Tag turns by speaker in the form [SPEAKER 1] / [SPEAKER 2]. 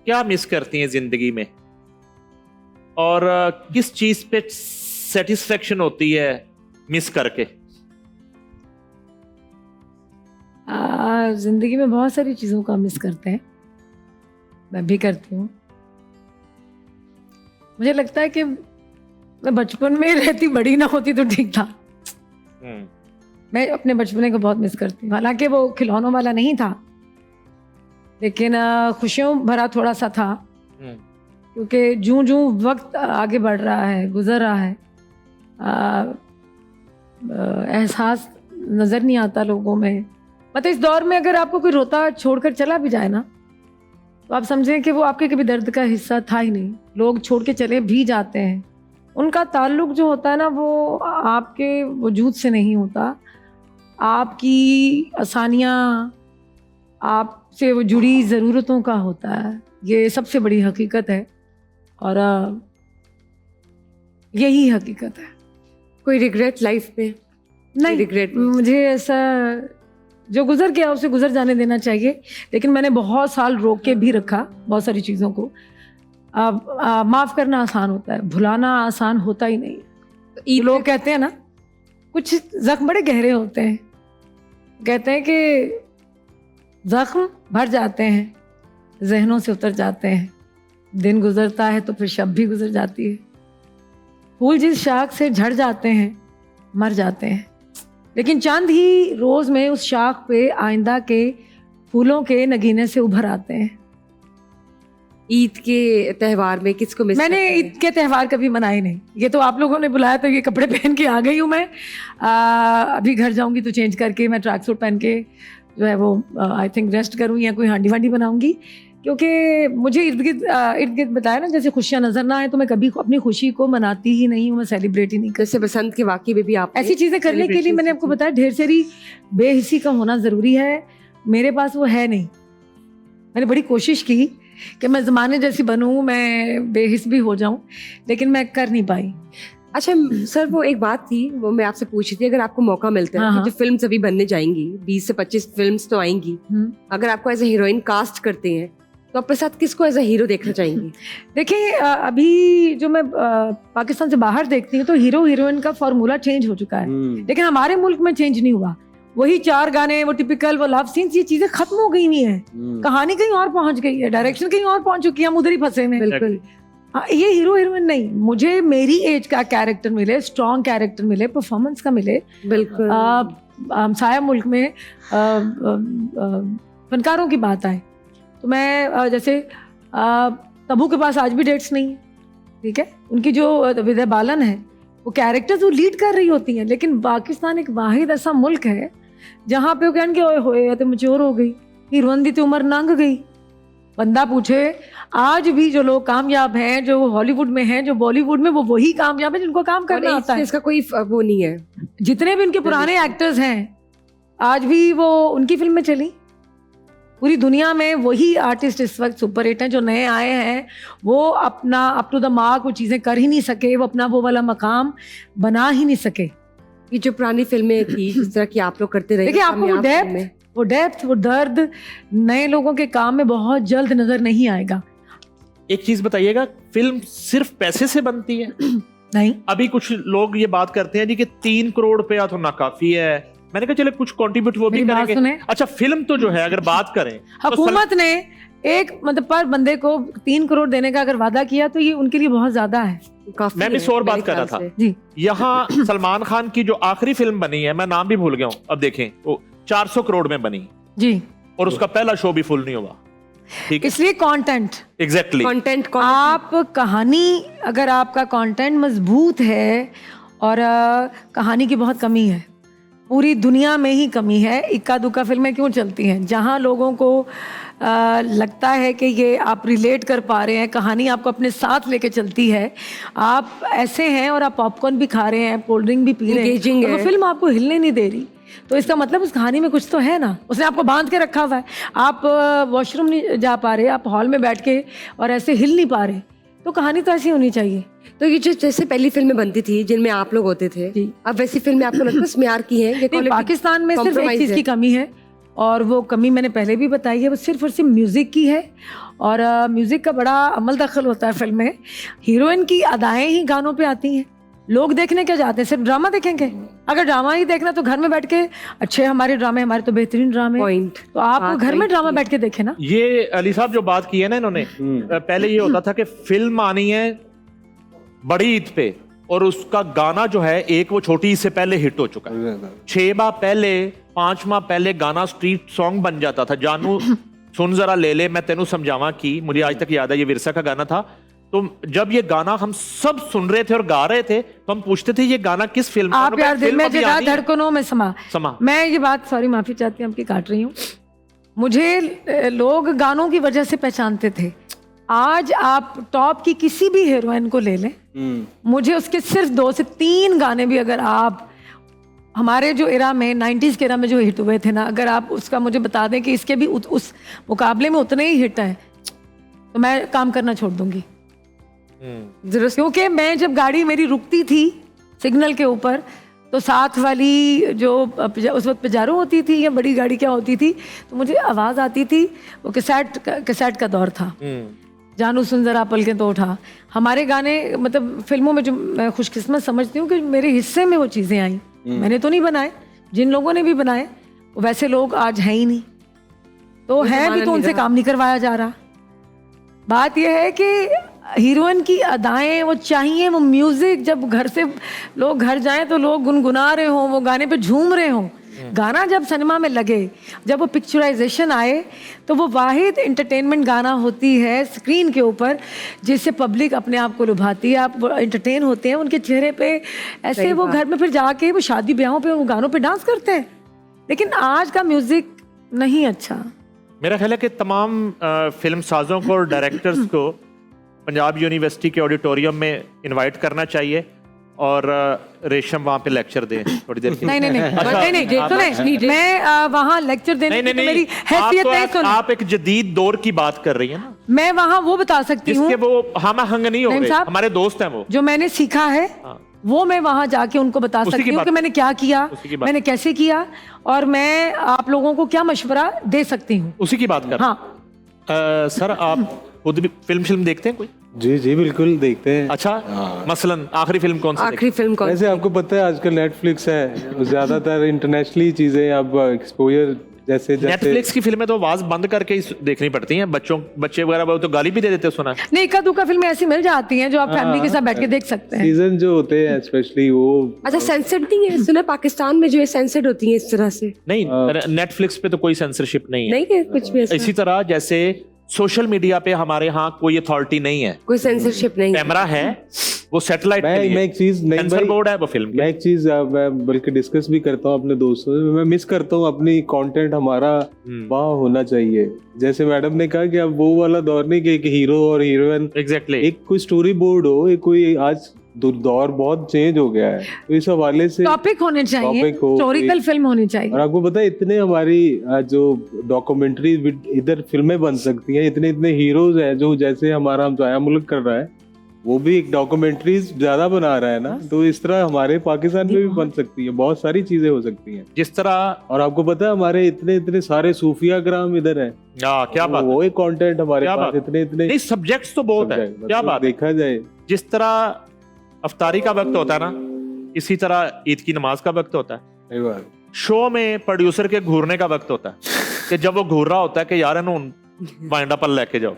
[SPEAKER 1] क्या मिस करती हैं जिंदगी में, और किस चीज पे सेटिस्फेक्शन होती है मिस करके?
[SPEAKER 2] जिंदगी में बहुत सारी चीज़ों का मिस करते हैं, मैं भी करती हूँ। मुझे लगता है कि मैं बचपन में रहती, बड़ी ना होती तो ठीक था। मैं अपने बचपने को बहुत मिस करती हूँ। हालांकि वो खिलौनों वाला नहीं था, लेकिन खुशियों भरा थोड़ा सा था, क्योंकि जूं जूं वक्त आगे बढ़ रहा है, गुजर रहा है, एहसास नज़र नहीं आता लोगों में। मतलब इस दौर में अगर आपको कोई रोता छोड़कर चला भी जाए ना, तो आप समझें कि वो आपके कभी दर्द का हिस्सा था ही नहीं। लोग छोड़ के चले भी जाते हैं, उनका ताल्लुक जो होता है ना, वो आपके वजूद से नहीं होता, आपकी आसानियाँ, आपसे वो जुड़ी ज़रूरतों का होता है। ये सबसे बड़ी हकीकत है, और यही हकीकत है।
[SPEAKER 3] कोई रिग्रेट लाइफ में?
[SPEAKER 2] नहीं,
[SPEAKER 3] रिग्रेट
[SPEAKER 2] मुझे ऐसा, जो गुजर गया उसे गुजर जाने देना चाहिए, लेकिन मैंने बहुत साल रोक के भी रखा बहुत सारी चीज़ों को। माफ़ करना आसान होता है, भुलाना आसान होता ही नहीं है। तो लोग कहते हैं ना, कुछ जख्म बड़े गहरे होते हैं, कहते हैं कि जख्म भर जाते हैं, जहनों से उतर जाते हैं, दिन गुजरता है तो फिर शब भी गुजर जाती है। फूल जिस शाख से झड़ जाते हैं मर जाते हैं, लेकिन चंद ही रोज में उस शाख पे आइंदा के फूलों के नगीने से उभर आते हैं।
[SPEAKER 3] ईद के त्यौहार में किसको मिस
[SPEAKER 2] मैंने
[SPEAKER 3] करते हैं?
[SPEAKER 2] ईद के त्यौहार कभी मनाए नहीं, ये तो आप लोगों ने बुलाया तो ये कपड़े पहन के आ गई हूँ मैं। अभी घर जाऊंगी तो चेंज करके मैं ट्रैक सूट पहन के जो है वो आई थिंक रेस्ट करूँ या कोई हांडी वांडी बनाऊंगी, क्योंकि मुझे इर्द गिर्द बताया ना, जैसे खुशियाँ नजर ना आए तो मैं कभी अपनी खुशी को मनाती ही नहीं हूँ, मैं सेलिब्रेट ही नहीं करती।
[SPEAKER 3] जैसे बसंत के वाकये में भी आप
[SPEAKER 2] ऐसी चीज़ें करने के लिए मैंने आपको बताया ढेर सारी बेहिसी का होना ज़रूरी है, मेरे पास वो है नहीं। मैंने बड़ी कोशिश की कि मैं ज़माने जैसी बनूँ, मैं बेहिस भी हो जाऊँ, लेकिन मैं कर नहीं पाई।
[SPEAKER 3] अच्छा सर, वो एक बात थी, वो मैं आपसे पूछ रही थी, अगर आपको मौका मिलता है,
[SPEAKER 2] हाँ।
[SPEAKER 3] जो फिल्म अभी बनने जाएंगी 20 से 25 फिल्म्स तो आएंगी, अगर आपको एज ए हीरोइन कास्ट करते हैं तो अपने साथ किसको एज ए हीरो देखना चाहेंगी?
[SPEAKER 2] देखिए, अभी जो मैं पाकिस्तान से बाहर देखती हूँ तो हीरो हीरोइन का फॉर्मूला चेंज हो चुका है, लेकिन हमारे मुल्क में चेंज नहीं हुआ। वही 4 गाने, वो टिपिकल, वो लव सीन्स, ये चीजें खत्म हो गई हुई हैं। कहानी कहीं और पहुंच गई है, डायरेक्शन कहीं और पहुंच चुकी है, हम उधर ही फंसे हैं।
[SPEAKER 3] बिल्कुल।
[SPEAKER 2] ये हीरो हीरोइन नहीं, मुझे मेरी एज का कैरेक्टर मिले, स्ट्रॉन्ग कैरेक्टर मिले, परफॉर्मेंस का मिले।
[SPEAKER 3] बिल्कुल।
[SPEAKER 2] हमसाया मुल्क में फनकारों की बात आए तो मैं जैसे तब्बू के पास आज भी डेट्स नहीं है, ठीक है, उनकी जो विद्या बालन है वो कैरेक्टर्स वो लीड कर रही होती हैं, लेकिन पाकिस्तान एक वाहिद ऐसा मुल्क है जहाँ पे वो कहन के होए तो मच्योर हो गई, हीरोइन दी उम्र लंघ गई। बंदा पूछे, आज भी जो लोग कामयाब हैं, जो हॉलीवुड में हैं, जो बॉलीवुड में, वो वही कामयाब है जिनको काम करना आता है।
[SPEAKER 3] इसका कोई वो नहीं है।
[SPEAKER 2] जितने भी उनके पुराने एक्टर्स हैं आज भी वो उनकी फिल्म में चली। पूरी दुनिया में वही आर्टिस्ट इस वक्त सुपर हिट हैं, जो नए आए हैं वो अपना अप टू द मार्क वो चीज़ें कर ही नहीं सके, वो अपना वो वाला मकाम बना ही नहीं सके।
[SPEAKER 3] ये जो पुरानी फिल्में थी जिस तरह की आप लोग करते रहे,
[SPEAKER 2] देखिए आपको वो डेप्थ, वो दर्द नए लोगों के काम में बहुत जल्द नजर नहीं आएगा।
[SPEAKER 1] एक चीज बताइएगा, फिल्म सिर्फ पैसे से बनती है?
[SPEAKER 2] नहीं,
[SPEAKER 1] अभी कुछ लोग ये बात करते हैं जी कि 3 करोड़ रुपया तो नाकाफी है। मैंने कहा चले कुछ कंट्रीब्यूट वो भी करेंगे। अच्छा, फिल्म तो जो है अगर बात करें,
[SPEAKER 2] हुकूमत ने एक मतलब पर बंदे को 3 करोड़ देने का अगर वादा किया तो ये उनके लिए बहुत ज्यादा है।
[SPEAKER 1] मैं भी और बात कर रहा था
[SPEAKER 2] जी।
[SPEAKER 1] यहाँ सलमान खान की जो आखिरी फिल्म बनी है, मैं नाम भी भूल गया हूँ, अब देखें, वो 400 करोड़ में बनी
[SPEAKER 2] जी, और
[SPEAKER 1] उसका पहला शो भी फुल नहीं हुआ। ठीक है,
[SPEAKER 2] इसलिए कंटेंट,
[SPEAKER 1] एग्जैक्टली
[SPEAKER 3] कंटेंट,
[SPEAKER 2] आप कहानी, अगर आपका कंटेंट मजबूत है, और कहानी की बहुत कमी है, पूरी दुनिया में ही कमी है। इक्का दुक्का फिल्में क्यों चलती हैं? जहाँ लोगों को लगता है कि ये आप रिलेट कर पा रहे हैं, कहानी आपको अपने साथ लेके चलती है, आप ऐसे हैं और आप पॉपकॉर्न भी खा रहे हैं, कोल्ड ड्रिंक भी पी रहे हैं, वो फिल्म आपको हिलने नहीं दे रही, तो इसका मतलब उस कहानी में कुछ तो है ना, उसने आपको बांध के रखा हुआ है। आप वॉशरूम नहीं जा पा रहे, आप हॉल में बैठ के और ऐसे हिल नहीं पा रहे, तो कहानी तो ऐसी होनी चाहिए।
[SPEAKER 3] तो ये जो जैसे पहली फिल्में बनती थी जिनमें आप लोग होते थे, अब वैसी फिल्में आपको लगता है स्मेयार की हैं?
[SPEAKER 2] पाकिस्तान में सिर्फ एक चीज़ की कमी है, और वो कमी मैंने पहले भी बताई है, वो सिर्फ और सिर्फ म्यूज़िक की है। और म्यूज़िक का बड़ा अमल दखल होता है फिल्म में। हीरोइन की अदाएं ही गानों पे आती हैं। लोग देखने क्या जाते हैं, सिर्फ ड्रामा देखेंगे? अगर ड्रामा ही देखना तो घर में बैठ के, अच्छे हमारे ड्रामे, हमारे तो बेहतरीन ड्रामे,
[SPEAKER 3] पॉइंट
[SPEAKER 2] तो आप घर में ड्रामा बैठ के देखें ना।
[SPEAKER 1] ये अली साहब जो बात की है ना इन्होंने, पहले ये होता था कि फिल्म आनी है बड़ी ईद पे और उसका गाना जो है एक वो छोटी ईद से पहले हिट हो चुका है। 6 माह पहले, 5 माह पहले गाना स्ट्रीट सॉन्ग बन जाता था। जानू सुन जरा ले ले मैं तेनू समझावा की, मुझे आज तक याद है, ये विरसा का गाना था। तो जब ये गाना हम सब सुन रहे थे और गा रहे थे तो हम पूछते थे ये गाना किस फिल्म का?
[SPEAKER 2] आप यार दिल में जगह धड़कनों में समा। मैं ये बात, सॉरी माफी चाहती हूँ, आपकी काट रही हूँ। मुझे लोग गानों की वजह से पहचानते थे। आज आप टॉप की किसी भी हीरोइन को ले लें, मुझे उसके सिर्फ 2 से 3 गाने भी, अगर आप हमारे जो एरा में 90s के एरा में जो हिट हुए थे ना, अगर आप उसका मुझे बता दें कि इसके भी उस मुकाबले में उतने ही हिट हैं, तो मैं काम करना छोड़ दूंगी। क्योंकि मैं जब गाड़ी मेरी रुकती थी सिग्नल के ऊपर, तो साथ वाली जो उस वक्त पिजारो होती थी या बड़ी गाड़ी क्या होती थी, तो मुझे आवाज़ आती थी। वो कैसेट का दौर था। जानू सुन जरा पलकें तो उठा, हमारे गाने मतलब फिल्मों में जो मैं खुशकिस्मत समझती हूँ कि मेरे हिस्से में वो चीज़ें आई। मैंने तो नहीं बनाए, जिन लोगों ने भी बनाए वो वैसे लोग आज हैं ही नहीं, तो है भी तो उनसे काम नहीं करवाया जा रहा। बात यह है कि हीरोइन की अदाएं वो चाहिए, वो म्यूजिक, जब घर से लोग घर जाएं तो लोग गुनगुना रहे हों, वो गाने पे झूम रहे हों। गाना जब सिनेमा में लगे, जब वो पिक्चराइजेशन आए, तो वो वाहिद एंटरटेनमेंट गाना होती है स्क्रीन के ऊपर जिससे पब्लिक अपने आप को लुभाती है, आप एंटरटेन होते हैं उनके चेहरे पे ऐसे। वो घर में फिर जाके वो शादी ब्याहों पे वो गानों पे डांस करते हैं। लेकिन आज का म्यूजिक नहीं अच्छा।
[SPEAKER 1] मेरा ख्याल है कि तमाम फिल्म साजों को और डायरेक्टर्स को पंजाब यूनिवर्सिटी के ऑडिटोरियम में इनवाइट करना चाहिए और रेशम वहाँ पे लेक्चर दें थोड़ी देर के लिए।
[SPEAKER 2] नहीं, मैं वहाँ लेक्चर देने की मेरी हैसियत नहीं। सुन, आप
[SPEAKER 1] एक जदीद दौर की बात कर रही हैं ना,
[SPEAKER 2] मैं वहाँ वो बता सकती हूँ
[SPEAKER 1] जिसके वो हम हंग नहीं हो रहे, हमारे दोस्त हैं वो,
[SPEAKER 2] जो मैंने सीखा है वो मैं वहाँ जाके उनको बता सकती हूँ कि मैंने क्या किया, मैंने कैसे किया, और मैं आप लोगों को क्या मशवरा दे सकती हूँ,
[SPEAKER 1] उसी की बात कर।
[SPEAKER 2] हाँ
[SPEAKER 1] सर, आप खुद भी फिल्म देखते हैं कोई?
[SPEAKER 4] जी बिल्कुल देखते हैं।
[SPEAKER 1] अच्छा, मसलन आखिरी फिल्म कौन सी?
[SPEAKER 3] आखिरी फिल्म कौन?
[SPEAKER 4] वैसे आपको पता है आजकल नेटफ्लिक्स है, ज्यादातर इंटरनेशनली चीजें अब एक्सपोजर जैसे
[SPEAKER 1] नेटफ्लिक्स की फिल्में तो आवाज बंद करके ही देखनी पड़ती हैं। बच्चे वगैरह तो गाली भी दे देते हैं, सुना है।
[SPEAKER 2] नहीं, इक्का दुक्का फिल्में ऐसी मिल जाती हैं जो आप फैमिली के साथ बैठ के देख सकते हैं।
[SPEAKER 4] सीजन जो होते हैं स्पेशली वो
[SPEAKER 3] अच्छा सेंसर्ड नहीं है, सुना पाकिस्तान में जो है सेंसर्ड होती है इस तरह से।
[SPEAKER 1] नहीं, नेटफ्लिक्स पे तो कोई सेंसरशिप नहीं है।
[SPEAKER 3] नहीं है कुछ भी ऐसा।
[SPEAKER 1] इसी तरह जैसे सोशल मीडिया पे हमारे यहाँ कोई अथॉरिटी नहीं है,
[SPEAKER 3] कोई सेंसरशिप नहीं।
[SPEAKER 1] कैमरा है, वो सैटेलाइट के लिए,
[SPEAKER 4] मैं एक चीज नहीं
[SPEAKER 1] सेंसर बोर्ड है वो फिल्म।
[SPEAKER 4] मैं एक चीज मैं बल्कि डिस्कस भी करता हूँ अपने दोस्तों से, मैं मिस करता हूँ अपनी कंटेंट हमारा वहाँ होना चाहिए। जैसे मैडम ने कहा कि अब वो वाला दौर नहीं कि एक हीरो और हीरोइन,
[SPEAKER 1] एग्जैक्टली,
[SPEAKER 4] एक कोई स्टोरी बोर्ड हो, एक कोई आज दौर बहुत चेंज हो गया है, तो इस हवाले से
[SPEAKER 2] टॉपिक होने चाहिए, हिस्टोरिकल फिल्म होनी चाहिए।
[SPEAKER 4] और आपको पता है इतने हमारी जो डॉक्यूमेंट्री इधर फिल्में बन सकती हैं, इतने इतने हीरोज हैं जो जैसे हमारा हम जाया मुल्क कर रहा है, वो भी एक डॉक्यूमेंट्रीज ज्यादा बना रहा है ना, तो इस तरह हमारे पाकिस्तान में भी बन सकती है, बहुत सारी चीजें हो सकती हैं
[SPEAKER 1] जिस तरह।
[SPEAKER 4] और आपको पता है हमारे इतने इतने सारे सूफिया ग्राम इधर है,
[SPEAKER 1] क्या बात,
[SPEAKER 4] वो एक कंटेंट हमारे पास इतने इतने
[SPEAKER 1] सब्जेक्ट्स तो बहुत है। क्या बात
[SPEAKER 4] देखा जाए,
[SPEAKER 1] जिस तरह अफ्तारी का वक्त होता है ना, इसी तरह ईद की नमाज का वक्त होता है। शो में प्रोड्यूसर के घूरने का वक्त होता है कि जब वो घूर रहा होता है कि यार इन्होंने वाइंड अप लेके जाओ।